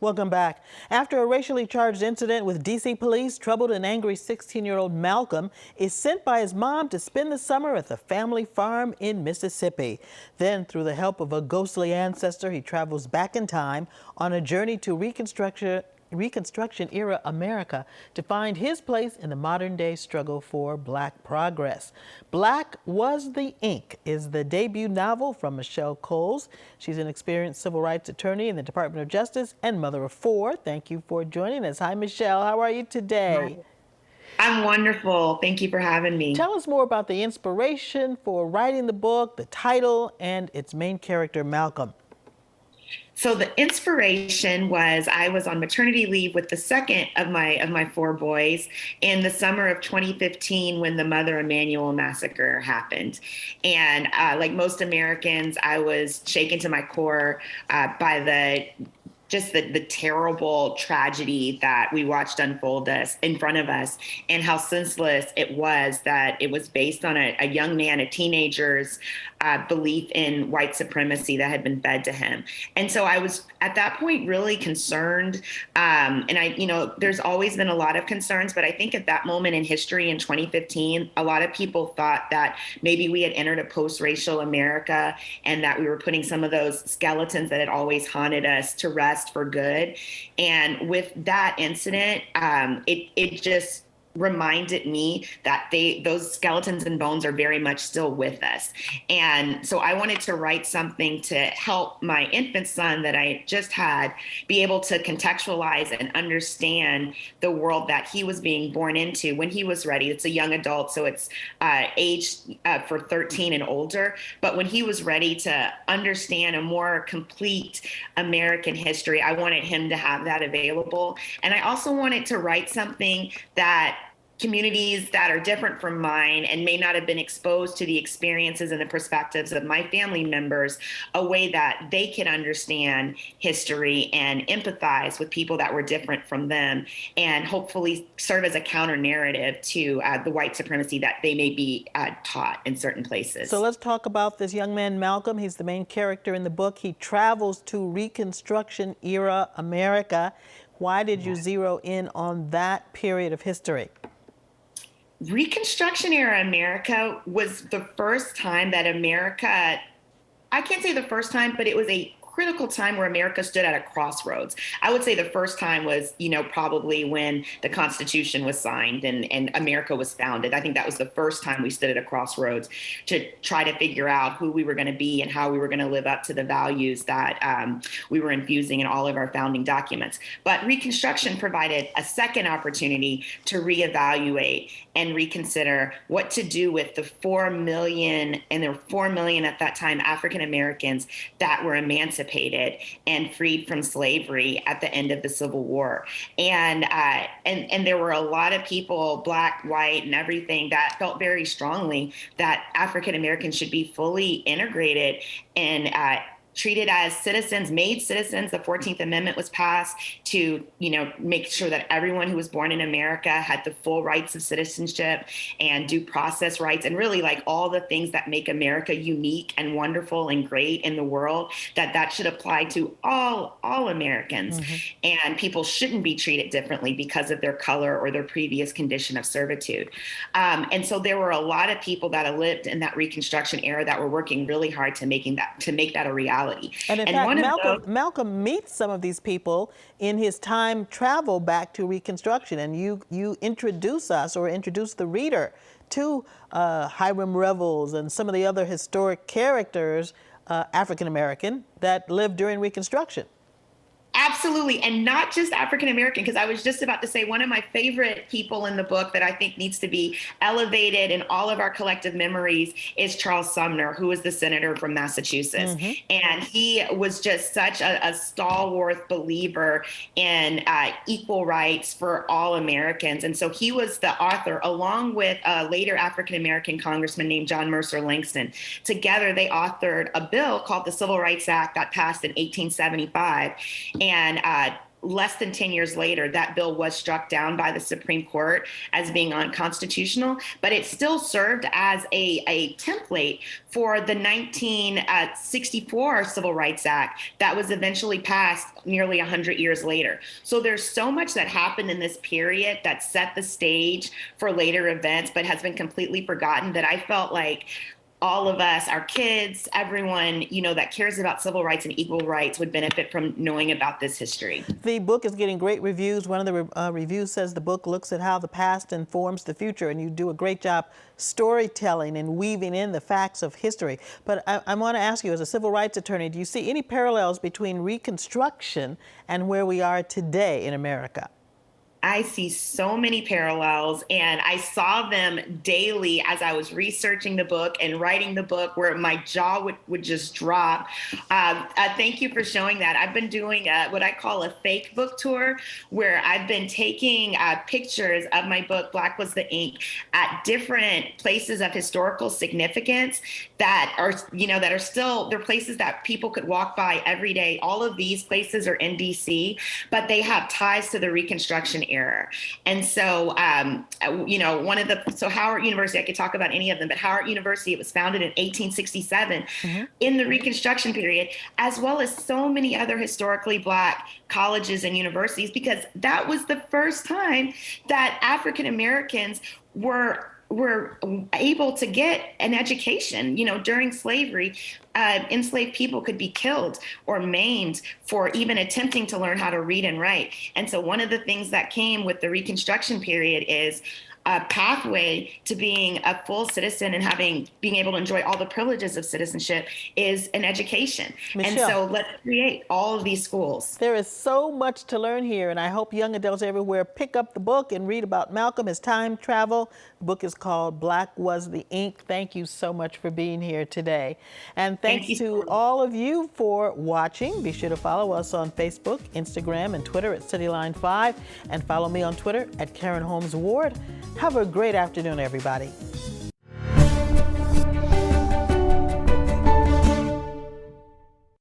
Welcome back. After a racially charged incident with D.C. police, troubled and angry 16-year-old Malcolm is sent by his mom to spend the summer at the family farm in Mississippi. Then, through the help of a ghostly ancestor, he travels back in time on a journey to Reconstruction-era America to find his place in the modern-day struggle for Black progress. Black Was the Ink is the debut novel from Michelle Coles. She's an experienced civil rights attorney in the Department of Justice and mother of four. Thank you for joining us. Hi, Michelle. How are you today? I'm wonderful. Thank you for having me. Tell us more about the inspiration for writing the book, the title, and its main character, Malcolm. So the inspiration was I was on maternity leave with the second of my four boys in the summer of 2015 when the Mother Emanuel massacre happened. And like most Americans, I was shaken to my core by the terrible tragedy that we watched unfold us in front of us, and how senseless it was that it was based on a young man, a teenager's belief in white supremacy that had been fed to him. And so I was at that point really concerned. And there's always been a lot of concerns, but I think at that moment in history in 2015, a lot of people thought that maybe we had entered a post-racial America and that we were putting some of those skeletons that had always haunted us to rest for good. And with that incident, it just reminded me that those skeletons and bones are very much still with us. And so I wanted to write something to help my infant son that I just had be able to contextualize and understand the world that he was being born into when he was ready. It's a young adult, so it's aged for 13 and older. But when he was ready to understand a more complete American history, I wanted him to have that available. And I also wanted to write something that communities that are different from mine and may not have been exposed to the experiences and the perspectives of my family members, a way that they can understand history and empathize with people that were different from them, and hopefully serve as a counter narrative to the white supremacy that they may be taught in certain places. So let's talk about this young man, Malcolm. He's the main character in the book. He travels to Reconstruction-era America. Why did you zero in on that period of history? Reconstruction era America was the first time that America, I can't say the first time, but it was a critical time where America stood at a crossroads. I would say the first time was, probably when the Constitution was signed and America was founded. I think that was the first time we stood at a crossroads to try to figure out who we were going to be and how we were going to live up to the values that we were infusing in all of our founding documents. But Reconstruction provided a second opportunity to reevaluate and reconsider what to do with the 4 million, and there were 4 million at that time, African Americans that were emancipated and freed from slavery at the end of the Civil War. And there were a lot of people, Black, white, and everything, that felt very strongly that African Americans should be fully integrated and treated as citizens, made citizens. The 14th Amendment was passed to, make sure that everyone who was born in America had the full rights of citizenship and due process rights, and really like all the things that make America unique and wonderful and great in the world, that should apply to all Americans. Mm-hmm. And people shouldn't be treated differently because of their color or their previous condition of servitude. And so there were a lot of people that lived in that Reconstruction era that were working really hard to make that a reality. And in fact, Malcolm meets some of these people in his time travel back to Reconstruction, and you introduce the reader to Hiram Revels and some of the other historic characters, African American, that lived during Reconstruction. Absolutely. And not just African American, because I was just about to say one of my favorite people in the book that I think needs to be elevated in all of our collective memories is Charles Sumner, who was the senator from Massachusetts. Mm-hmm. And he was just such a stalwart believer in equal rights for all Americans. And so he was the author, along with a later African American congressman named John Mercer Langston. Together, they authored a bill called the Civil Rights Act that passed in 1875. And less than 10 years later, that bill was struck down by the Supreme Court as being unconstitutional, but it still served as a template for the 1964 Civil Rights Act that was eventually passed nearly 100 years later. So there's so much that happened in this period that set the stage for later events, but has been completely forgotten, that I felt like all of us, our kids, everyone, that cares about civil rights and equal rights would benefit from knowing about this history. The book is getting great reviews. One of the reviews says the book looks at how the past informs the future, and you do a great job storytelling and weaving in the facts of history. But I want to ask you, as a civil rights attorney, do you see any parallels between Reconstruction and where we are today in America? I see so many parallels, and I saw them daily as I was researching the book and writing the book, where my jaw would just drop. Thank you for showing that. I've been doing what I call a fake book tour, where I've been taking pictures of my book, Black Was the Ink, at different places of historical significance that are, that are still, they're places that people could walk by every day. All of these places are in DC, but they have ties to the Reconstruction era. And so, so Howard University, I could talk about any of them, but Howard University, it was founded in 1867 in the Reconstruction period, as well as so many other historically Black colleges and universities, because that was the first time that African Americans were able to get an education. During slavery, enslaved people could be killed or maimed for even attempting to learn how to read and write. And so one of the things that came with the Reconstruction period is a pathway to being a full citizen and being able to enjoy all the privileges of citizenship is an education. Michelle, and so let's create all of these schools. There is so much to learn here, and I hope young adults everywhere pick up the book and read about Malcolm, his time travel. The book is called Black Was the Ink. Thank you so much for being here today. And thanks to all of you for watching. Be sure to follow us on Facebook, Instagram, and Twitter at CityLine5, and follow me on Twitter at Karen Holmes Ward. Have a great afternoon, everybody.